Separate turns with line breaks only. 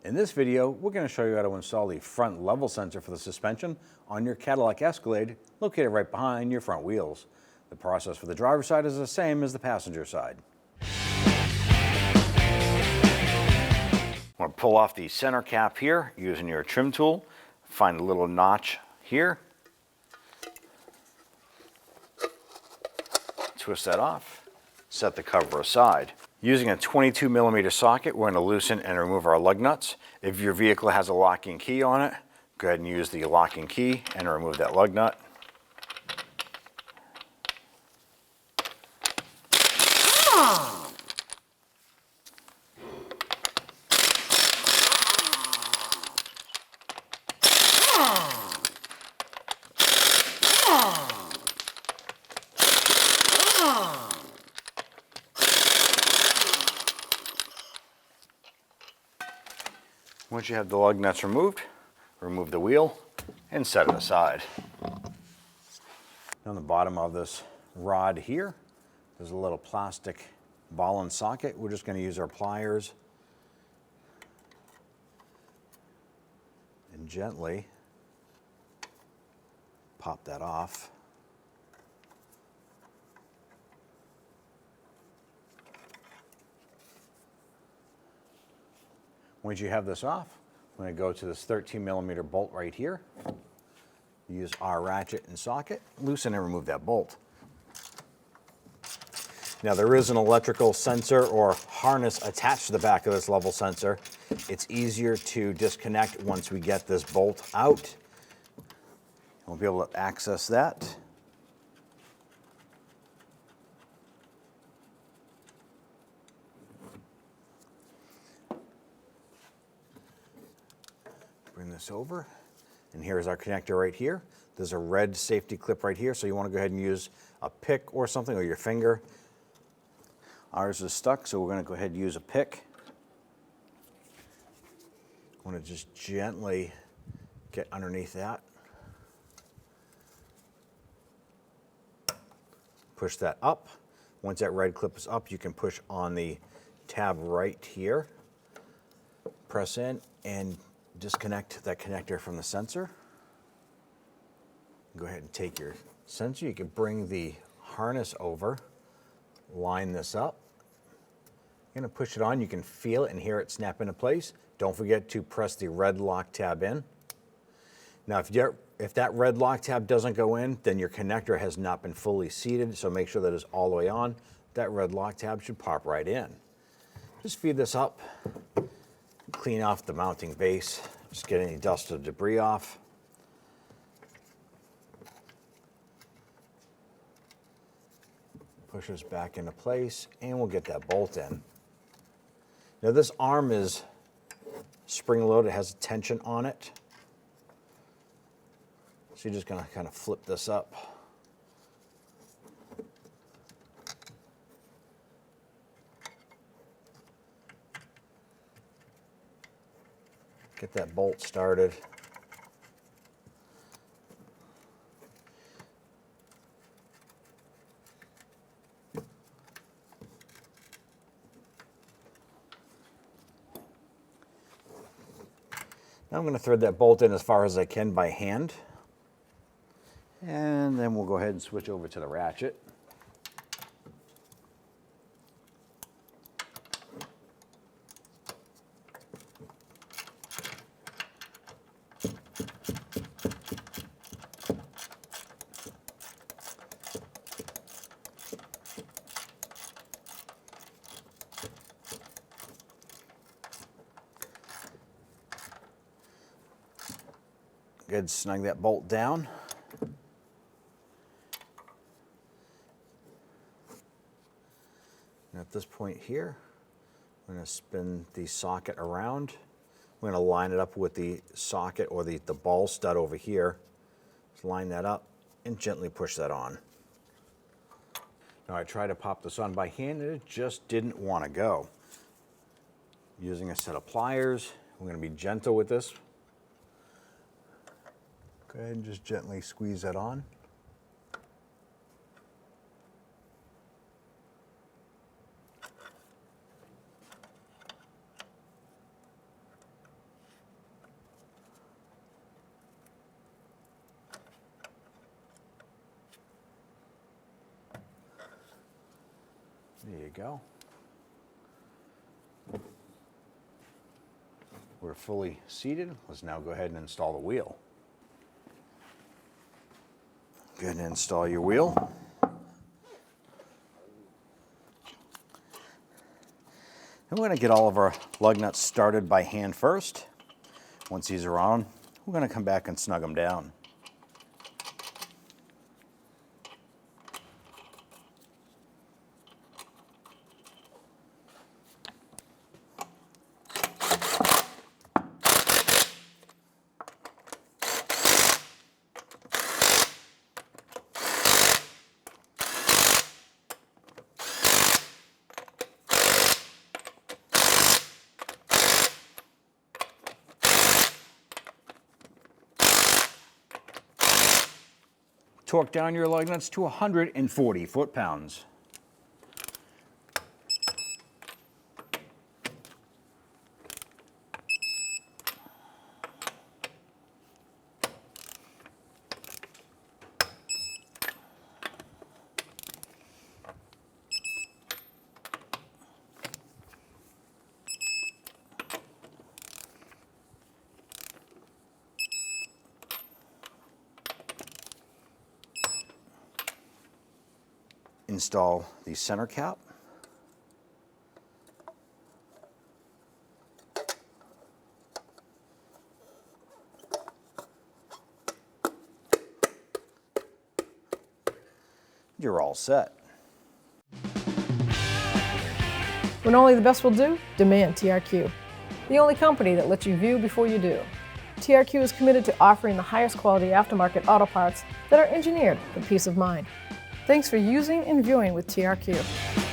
In this video, we're going to show you how to install the front level sensor for the suspension on your Cadillac Escalade, located right behind your front wheels. The process for the driver's side is the same as the passenger side. Want to pull off the center cap here using your trim tool. Find a little notch here. Twist that off. Set the cover aside. Using a 22mm socket, we're going to loosen and remove our lug nuts. If your vehicle has a locking key on it, go ahead and use the locking key and remove that lug nut. Once you have the lug nuts removed, remove the wheel and set it aside. On the bottom of this rod here, there's a little plastic ball and socket. We're just going to use our pliers and gently pop that off. Once you have this off, I'm going to go to this 13mm bolt right here. Use our ratchet and socket, loosen and remove that bolt. Now there is an electrical sensor or harness attached to the back of this level sensor. It's easier to disconnect once we get this bolt out. We'll be able to access that. Bring this over, and here's our connector right here. There's a red safety clip right here, so you want to go ahead and use a pick or something, or your finger. Ours is stuck, so we're going to go ahead and use a pick. I want to just gently get underneath that. Push that up. Once that red clip is up, you can push on the tab right here. Press in and disconnect that connector from the sensor. Go ahead and take your sensor. You can bring the harness over, line this up. You're going to push it on. You can feel it and hear it snap into place. Don't forget to press the red lock tab in. Now, if that red lock tab doesn't go in, then your connector has not been fully seated, so make sure that it's all the way on. That red lock tab should pop right in. Just feed this up. Clean off the mounting base, just get any dust or debris off. Push this back into place, and we'll get that bolt in. Now this arm is spring-loaded, it has a tension on it. So you're just going to kind of flip this up. Get that bolt started. Now I'm going to thread that bolt in as far as I can by hand. And then we'll go ahead and switch over to the ratchet. Good, snug that bolt down. And at this point here, I'm going to spin the socket around. We're going to line it up with the socket or the ball stud over here. Just line that up and gently push that on. Now I tried to pop this on by hand and it just didn't want to go. Using a set of pliers, we're going to be gentle with this. Go ahead and just gently squeeze that on. There you go. We're fully seated. Let's now go ahead and install the wheel. Go ahead and install your wheel. And we're going to get all of our lug nuts started by hand first. Once these are on, we're going to come back and snug them down. Torque down your lug nuts to 140 foot-pounds. Install the center cap. You're all set.
When only the best will do, demand TRQ. The only company that lets you view before you do. TRQ is committed to offering the highest quality aftermarket auto parts that are engineered for peace of mind. Thanks for using and viewing with TRQ.